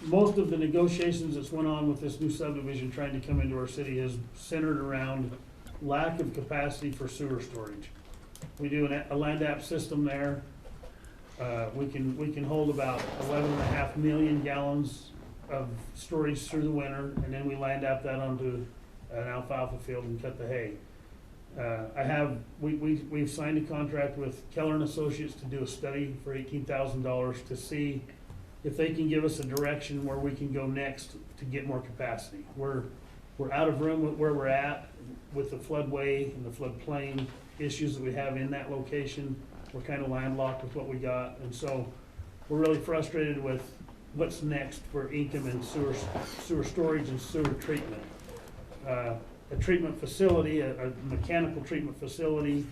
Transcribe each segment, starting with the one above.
most of the negotiations that's went on with this new subdivision trying to come into our city is centered around lack of capacity for sewer storage. We do a land app system there. We can hold about 11.5 million gallons of storage through the winter, and then we land app that onto an alfalfa field and cut the hay. We've signed a contract with Keller and Associates to do a study for $18,000 to see if they can give us a direction where we can go next to get more capacity. We're out of room with where we're at with the floodway and the floodplain issues that we have in that location. We're kind of landlocked with what we got, and so we're really frustrated with what's next for income and sewer storage and sewer treatment. A treatment facility, a mechanical treatment facility,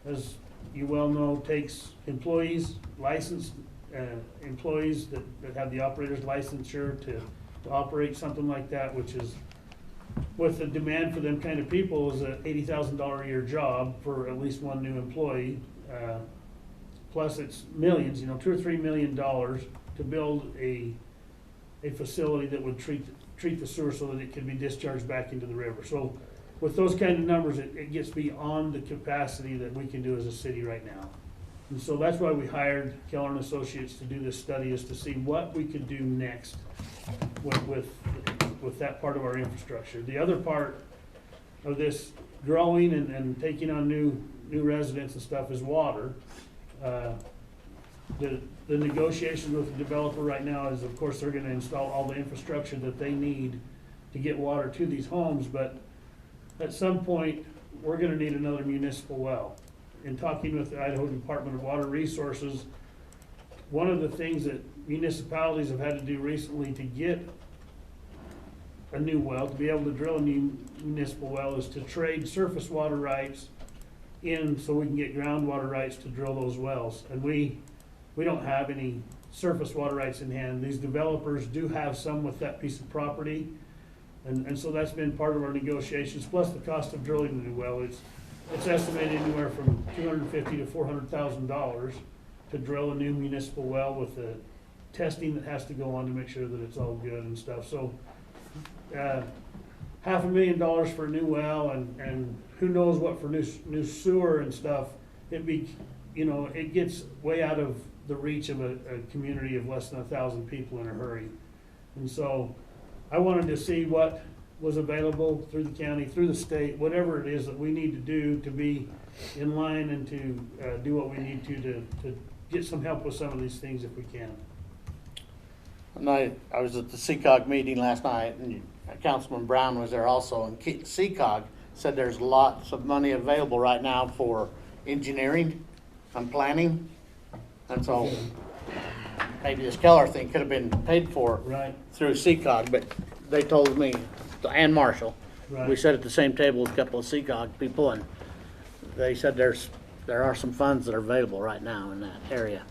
as you well know, takes employees, licensed employees that have the operator's licensure to operate something like that, which is, with the demand for them kind of people, is a $80,000 a year job for at least one new employee. Plus it's millions, $2 or $3 million to build a facility that would treat the sewer so that it can be discharged back into the river. So with those kind of numbers, it gets beyond the capacity that we can do as a city right now. And so that's why we hired Keller and Associates to do this study, is to see what we could do next with that part of our infrastructure. The other part of this growing and taking on new residents and stuff is water. The negotiations with the developer right now is, of course, they're gonna install all the infrastructure that they need to get water to these homes, but at some point, we're gonna need another municipal well. In talking with the Idaho Department of Water Resources, one of the things that municipalities have had to do recently to get a new well, to be able to drill a new municipal well, is to trade surface water rights in so we can get groundwater rights to drill those wells. And we don't have any surface water rights in hand. These developers do have some with that piece of property. And so that's been part of our negotiations, plus the cost of drilling the new well. It's estimated anywhere from $250,000 to $400,000 to drill a new municipal well, with the testing that has to go on to make sure that it's all good and stuff. So $500,000 for a new well, and who knows what for new sewer and stuff. It gets way out of the reach of a community of less than 1,000 people in a hurry. And so I wanted to see what was available through the county, through the state, whatever it is that we need to do to be in line and to do what we need to get some help with some of these things if we can. And I was at the CCOG meeting last night, and Councilman Brown was there also, and CCOG said there's lots of money available right now for engineering and planning, and so maybe this Keller thing could have been paid for Right. through CCOG, but they told me, and Marshall, Right. we sat at the same table with a couple of CCOG people, and they said there are some funds that are available right now in that area.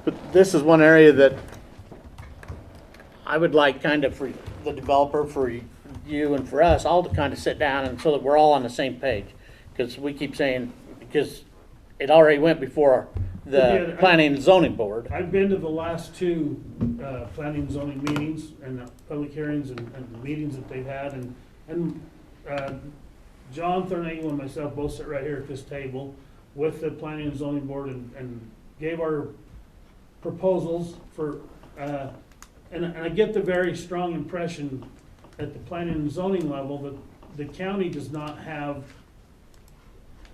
But this is one area that I would like kind of for the developer, for you and for us all to kind of sit down, and so that we're all on the same page. Because we keep saying, because it already went before the planning and zoning board. I've been to the last two planning and zoning meetings and public hearings and meetings that they've had, and John Thurnagle and myself both sit right here at this table with the planning and zoning board and gave our proposals for, and I get the very strong impression at the planning and zoning level that the county does not have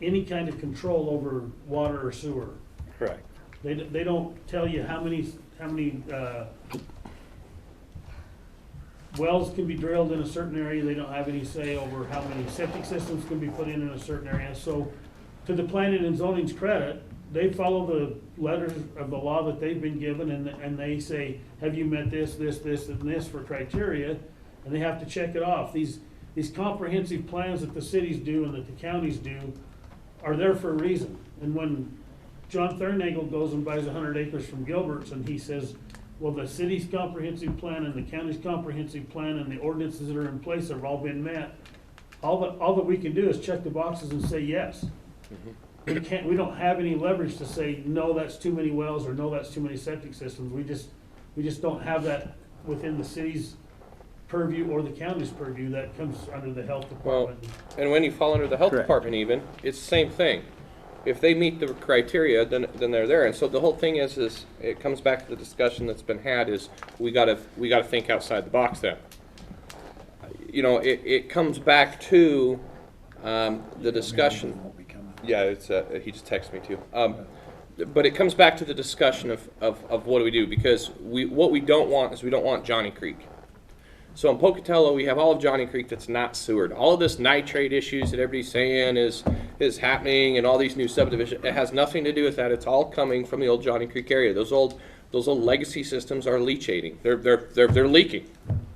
any kind of control over water or sewer. Correct. They don't tell you how many wells can be drilled in a certain area. They don't have any say over how many septic systems can be put in a certain area. So to the planning and zoning's credit, they follow the letters of the law that they've been given, and they say, have you met this, and this for criteria, and they have to check it off. These comprehensive plans that the cities do and that the counties do are there for a reason. And when John Thurnagle goes and buys 100 acres from Gilbert's, and he says, well, the city's comprehensive plan and the county's comprehensive plan and the ordinances that are in place have all been met, all that we can do is check the boxes and say yes. We don't have any leverage to say, no, that's too many wells, or no, that's too many septic systems. We just don't have that within the city's purview or the county's purview. That comes under the health Well, department. and when you fall under the health Correct. department even, it's the same thing. If they meet the criteria, then they're there. And so the whole thing is it comes back to the discussion that's been had is we gotta think outside the box then. You know, it comes back to, the discussion. Yeah, it's, he just texted me too. But it comes back to the discussion of what do we do, because what we don't want is we don't want Johnny Creek. So in Pocatello, we have all of Johnny Creek that's not sewered. All of this nitrate issues that everybody's saying is happening, and all these new subdivisions, it has nothing to do with that. It's all coming from the old Johnny Creek area. Those old legacy systems are leachating. They're leaking.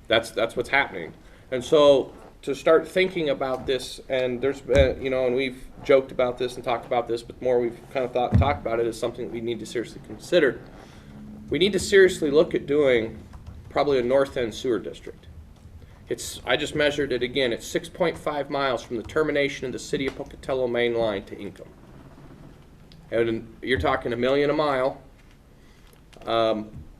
That's what's happening. And so to start thinking about this, and there's been, you know, and we've joked about this and talked about this, but the more we've kind of talked about it, is something we need to seriously consider. We need to seriously look at doing probably a north end sewer district. I just measured it again. It's 6.5 miles from the termination of the city of Pocatello main line to Income. And you're talking $1 million a mile.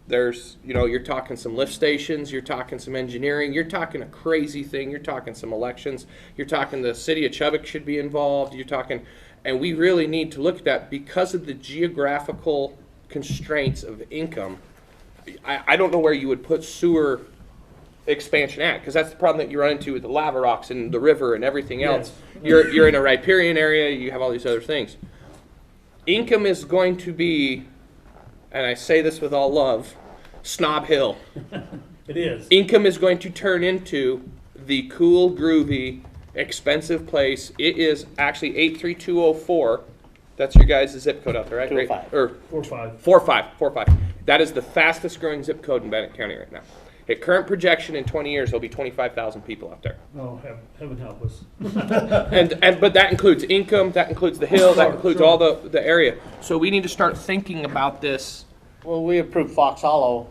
There's, you know, you're talking some lift stations, you're talking some engineering, you're talking a crazy thing, you're talking some elections, you're talking the city of Chubbuck should be involved, you're talking, and we really need to look at that because of the geographical constraints of Income. I don't know where you would put sewer expansion at, because that's the problem that you run into with the lava rocks and the river and everything else. Yes. You're in a riparian area, you have all these other things. Income is going to be, and I say this with all love, Snob Hill. It is. Income is going to turn into the cool, groovy, expensive place. It is actually 83204. That's your guys' zip code out there, right? 205. Or 4-5. 45. That is the fastest growing zip code in Bannock County right now. At current projection, in 20 years, there'll be 25,000 people out there. Oh, heaven help us. But that includes Income, that includes the hill, that Sure, includes sure. all the area. So we need to start thinking about this. Well, we approved Fox Hollow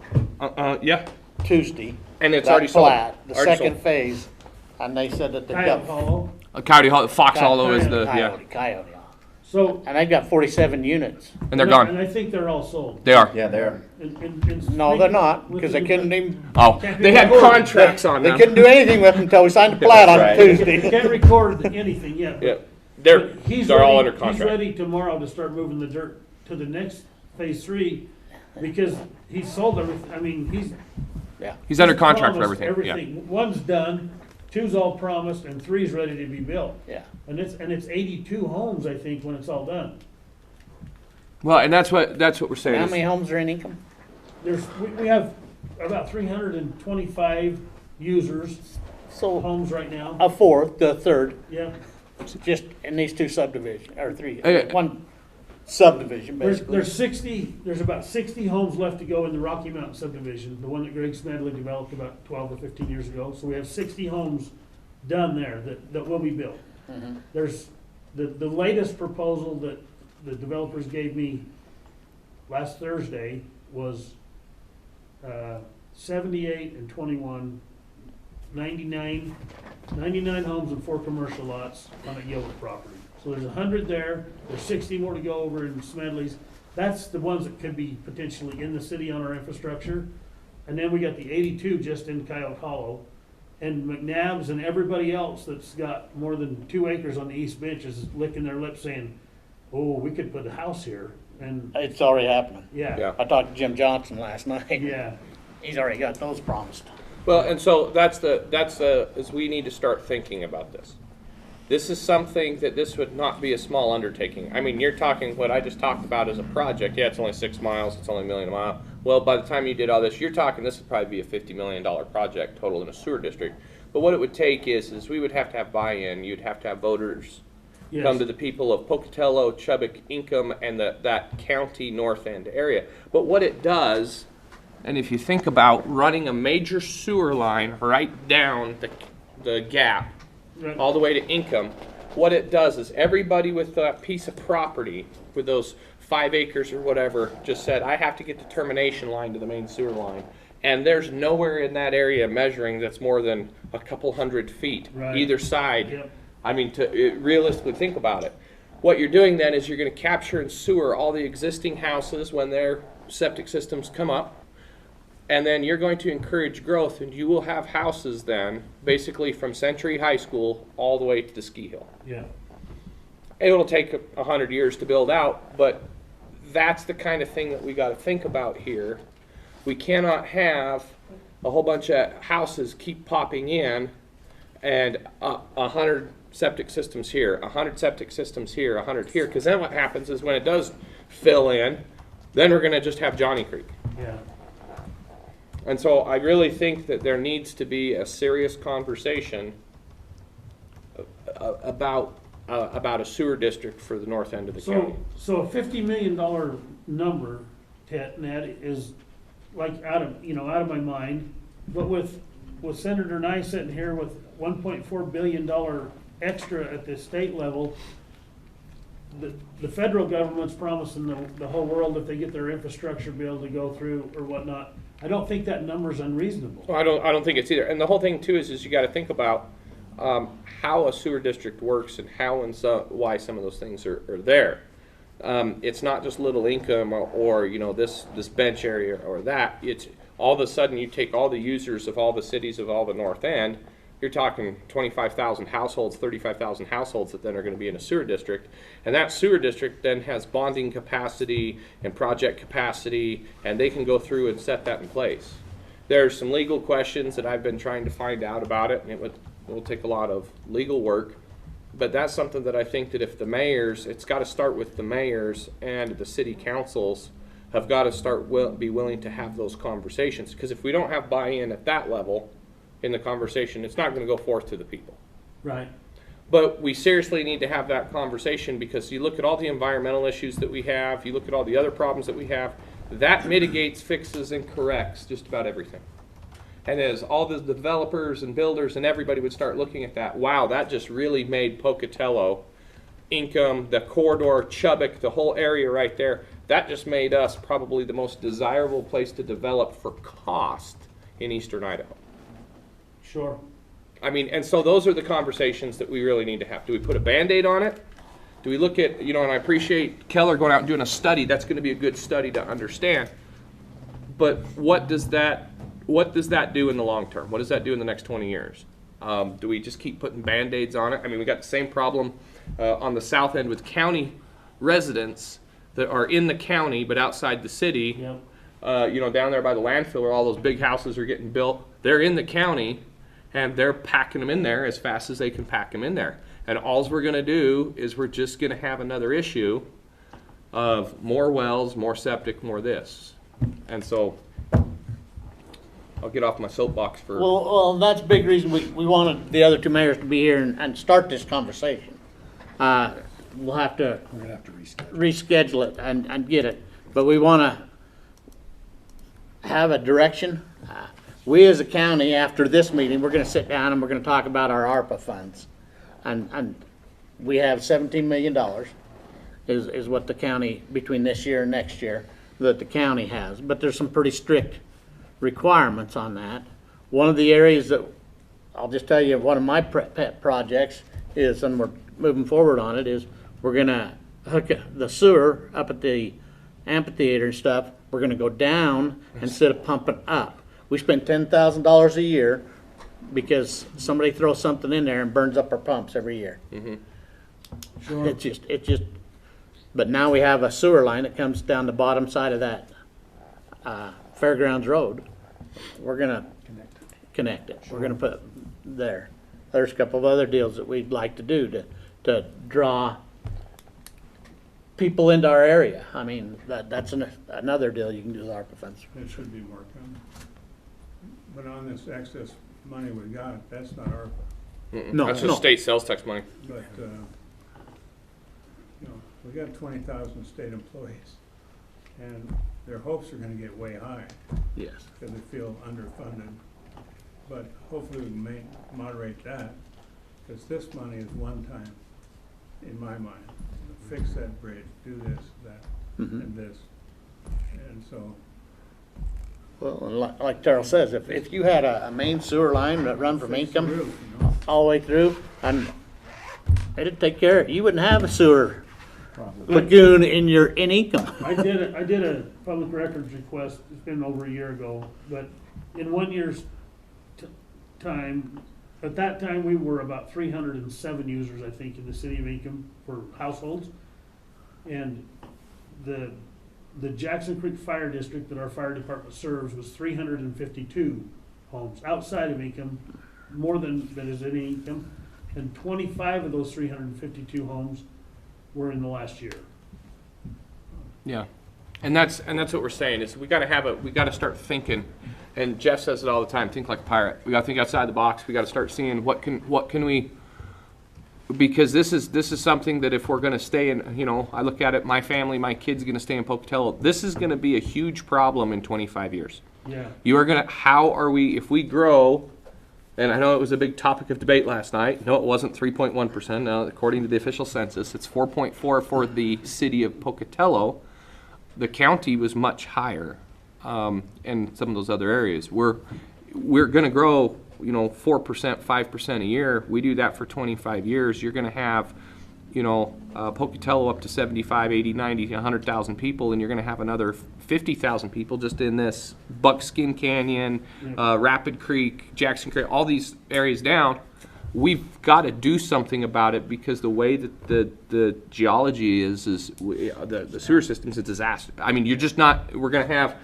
Yeah. Tuesday. And it's That already sold. plat, the Already second sold. phase, and they said that they've Coyote got. Hollow. Coyote Hollow, Fox Hollow is the, yeah. Coyote. So. And they've got 47 units. And they're And gone. I think they're all sold. They are. Yeah, they are. No, they're not, because they couldn't even, Oh, they had contracts on they them. couldn't do anything with them until we signed the plat on That's right. Tuesday. Can't record anything yet. Yeah, But he's they're all ready- under contract. He's ready tomorrow to start moving the dirt to the next phase 3, because he's sold everything. I mean, He's under contract for promised everything. Yeah. One's done, 2's all promised, and 3's ready to be built. Yeah. And it's 82 homes, I think, when it's all done. Well, and that's what we're saying. How is- many homes are in Income? We have about 325 users, So homes right now. a fourth, the third, Yeah. just in these two subdivisions, or three, Okay. one subdivision, basically. There's about 60 homes left to go in the Rocky Mountain subdivision, the one that Greg Smedley developed about 12 or 15 years ago. So we have 60 homes done there that will be built. Mhm. There's the latest proposal that the developers gave me last Thursday was 78 and 21, 99 homes and 4 commercial lots on a Gilbert property. So there's 100 there, there's 60 more to go over in Smedley's. That's the ones that could be potentially in the city on our infrastructure. And then we got the 82 just in Coyote Hollow. And McNabb's and everybody else that's got more than 2 acres on the East Bench is licking their lips saying, oh, we could put a house here. And It's already happening. Yeah. I talked to Jim Johnson last night. yeah. He's already got those promised. Well, and so is we need to start thinking about this. This is something that this would not be a small undertaking. I mean, you're talking what I just talked about as a project. Yeah, it's only 6 miles. It's only $1 million a mile. Well, by the time you did all this, you're talking this would probably be a $50 million project total in a sewer district. But what it would take is we would have to have buy-in. You'd have to have voters Yes. come to the people of Pocatello, Chubbuck, Income, and that county north end area. But what it does, and if you think about running a major sewer line right down the gap, Right. all the way to Income, what it does is everybody with that piece of property, with those 5 acres or whatever, just said, I have to get the termination line to the main sewer line. And there's nowhere in that area measuring that's more than a couple hundred feet, Right. either side. Yep. I mean, to realistically think about it. What you're doing then is you're going to capture and sewer all the existing houses when their septic systems come up. And then you're going to encourage growth, and you will have houses then, basically from Century High School all the way to the ski hill. Yeah. It'll take 100 years to build out, but that's the kind of thing that we got to think about here. We cannot have a whole bunch of houses keep popping in, and 100 septic systems here, 100 septic systems here, 100 here, because then what happens is when it does fill in, then we're going to just have Johnny Creek. Yeah. And so I really think that there needs to be a serious conversation about a sewer district for the north end of the county. So a $50 million number, Ned, is like out of my mind. But with Senator Nye sitting here with $1.4 billion extra at the state level, the federal government's promising the whole world if they get their infrastructure bill to go through or whatnot. I don't think that number's unreasonable. Well, I don't think it's either. And the whole thing too is you got to think about how a sewer district works and how and why some of those things are there. It's not just little income or this bench area or that. It's all of a sudden you take all the users of all the cities of all the north end. You're talking 25,000 households, 35,000 households that then are going to be in a sewer district. And that sewer district then has bonding capacity and project capacity, and they can go through and set that in place. There's some legal questions that I've been trying to find out about it, and it will take a lot of legal work. But that's something that I think that if the mayors, it's got to start with the mayors and the city councils have got to be willing to have those conversations. Because if we don't have buy-in at that level in the conversation, it's not going to go forth to the people. Right. But we seriously need to have that conversation, because you look at all the environmental issues that we have, you look at all the other problems that we have, that mitigates, fixes, and corrects just about everything. And as all the developers and builders and everybody would start looking at that, wow, that just really made Pocatello, Income, the corridor, Chubbuck, the whole area right there, that just made us probably the most desirable place to develop for cost in eastern Idaho. Sure. I mean, and so those are the conversations that we really need to have. Do we put a Band-Aid on it? Do we look at, and I appreciate Keller going out and doing a study. That's going to be a good study to understand. But what does that do in the long term? What does that do in the next 20 years? Do we just keep putting Band-Aids on it? I mean, we got the same problem on the south end with county residents that are in the county but outside the city. Yep. Down there by the landfill where all those big houses are getting built. They're in the county, and they're packing them in there as fast as they can pack them in there. And all we're going to do is we're just going to have another issue of more wells, more septic, more this. And so I'll get off my soapbox for... Well, that's a big reason we wanted the other two mayors to be here and start this conversation. We'll have to, We're gonna have to reschedule it and get it. But we want to have a direction. We as a county, after this meeting, we're going to sit down and we're going to talk about our ARPA funds. And we have $17 million is what the county, between this year and next year, that the county has. But there's some pretty strict requirements on that. One of the areas that, I'll just tell you, one of my pet projects is, and we're moving forward on it, is we're going to hook the sewer up at the amphitheater and stuff. We're going to go down instead of pumping up. We spend $10,000 a year because somebody throws something in there and burns up our pumps every year. Mm-hmm. Sure. It's just, but now we have a sewer line that comes down the bottom side of that Fairgrounds Road. We're gonna connect it. We're gonna put there. There's a couple of other deals that we'd like to do to draw people into our area. I mean, that's another deal you can do with ARPA funds. It should be more coming. But on this excess money we got, that's not ARPA. No, That's no. just state sales tax money. But, we got 20,000 state employees, and their hopes are gonna get way high Yes. because they feel underfunded. But hopefully we may moderate that, because this money is one time, in my mind. Fix that bridge, do this, that, and this. And so, Well, and like Terrell says, if you had a main sewer line that run from fix the Income roof, all the way through, and it'd take care of it. You wouldn't have a sewer lagoon in income. I did a public records request, it's been over a year ago, but in 1 year's time, at that time, we were about 307 users, I think, in the city of Income for households. And the Jackson Creek Fire District that our fire department serves was 352 homes outside of Income, more than is in Income. And 25 of those 352 homes were in the last year. Yeah, and that's what we're saying is we got to start thinking, and Jeff says it all the time. Think like a pirate. We got to think outside the box. We got to start seeing what can we, because this is something that if we're going to stay in, you know, I look at it, my family, my kids going to stay in Pocatello. This is going to be a huge problem in 25 years. Yeah. You are going to, how are we, if we grow, and I know it was a big topic of debate last night. No, it wasn't 3.1%. Now, according to the official census, it's 4.4 for the city of Pocatello. The county was much higher, and some of those other areas. We're going to grow, you know, 4%, 5% a year. We do that for 25 years. You're going to have, you know, Pocatello up to 75, 80, 90, 100,000 people, and you're going to have another 50,000 people just in this Buckskin Canyon, Rapid Creek, Jackson Creek, all these areas down. We've got to do something about it because the way that the geology is the sewer system's a disaster. I mean, you're just not, we're going to have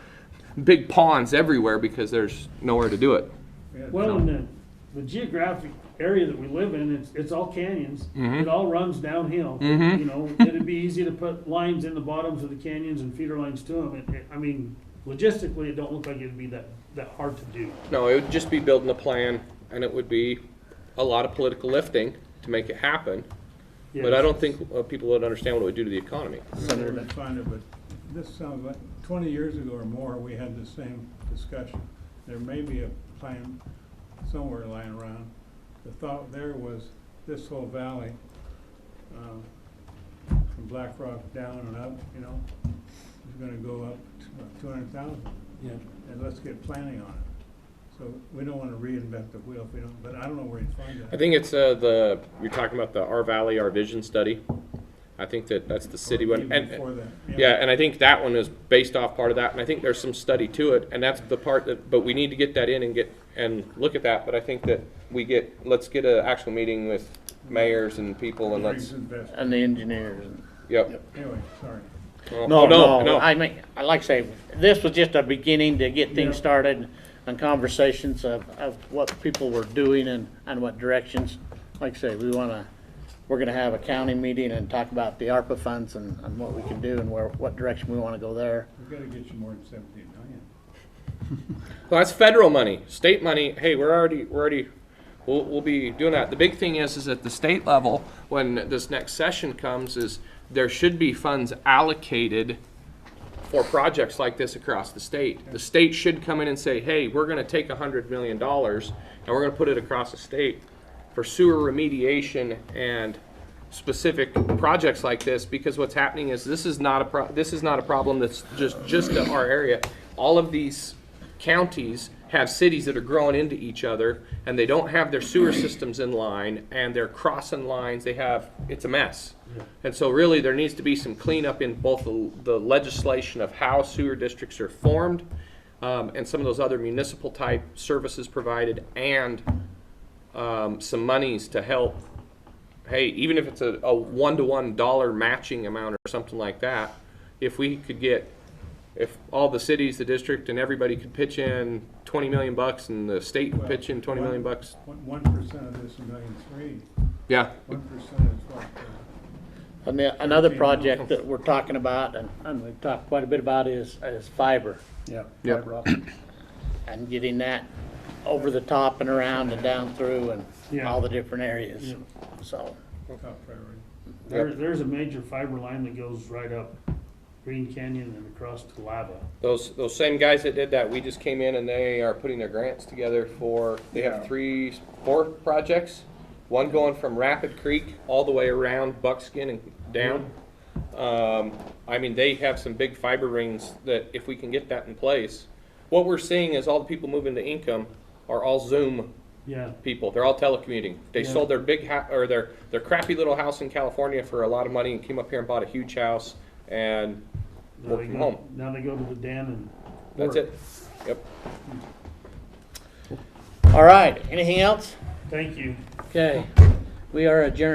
big ponds everywhere because there's nowhere to do it. Well, in the geographic area that we live in, it's all canyons. It all runs downhill. You know, it'd be easy to put lines in the bottoms of the canyons and feeder lines to them. I mean, logistically, it don't look like it'd be that hard to do. No, it would just be building a plan, and it would be a lot of political lifting to make it happen. Yes. But I don't think people would understand what it would do to the economy. Senator, but this sounds like 20 years ago or more, we had the same discussion. There may be a plan somewhere lying around. The thought there was this whole valley, from Black Rock down and up, you know, is going to go up to 200,000. Yeah. And let's get planning on it. So we don't want to reinvent the wheel if we don't, but I don't know where you'd find that. I think it's you're talking about the Our Valley, Our Vision study. I think that's the city one. Even And, before that, yeah, and I think that one is based off part of that, and I think there's some study to it, and that's the part that, but we need to get that in and look at that, but I think that let's get an actual meeting with mayors and people and let's, And the engineers. yep. Anyway, sorry. No. I mean, I like to say, this was just a beginning to get things Yeah. started and conversations of what people were doing and what directions. Like I say, we're gonna have a county meeting and talk about the ARPA funds and what we can do and what direction we wanna go there. We've got to get you more than 17 million. Well, that's federal money. State money, hey, we'll be doing that. The big thing is at the state level, when this next session comes, is there should be funds allocated for projects like this across the state. The state should come in and say, hey, we're gonna take $100 million and we're gonna put it across the state for sewer remediation and specific projects like this, because what's happening is this is not a problem that's just to our area. All of these counties have cities that are growing into each other, and they don't have their sewer systems in line, and they're crossing lines. It's a mess. And so really there needs to be some cleanup in both the legislation of how sewer districts are formed, and some of those other municipal type services provided, and some monies to help. Hey, even if it's a $1-to-1 dollar matching amount or something like that, if all the cities, the district, and everybody could pitch in $20 million and the state would pitch in $20 million. 1% of this is $1.3 million. Yeah. 1% is what? And another project that we're talking about and we've talked quite a bit about is fiber. Yeah. Yep. And getting that over the top and around and down through and Yeah. all the different areas. Yeah. So, Top priority. There's a major fiber line that goes right up Green Canyon and across to Lava. Those same guys that did that, we just came in and they are putting their grants together they have 4 projects. One going from Rapid Creek all the way around Buckskin and down. I mean, they have some big fiber rings that if we can get that in place, what we're seeing is all the people moving to Income are all Zoom Yeah, people. They're all telecommuting. They Yeah. sold their big or their crappy little house in California for a lot of money and came up here and bought a huge house and now work they from go, home. now they go to the den and That's work. it. Yep. All right, anything else? Thank you. Okay, we are adjourned.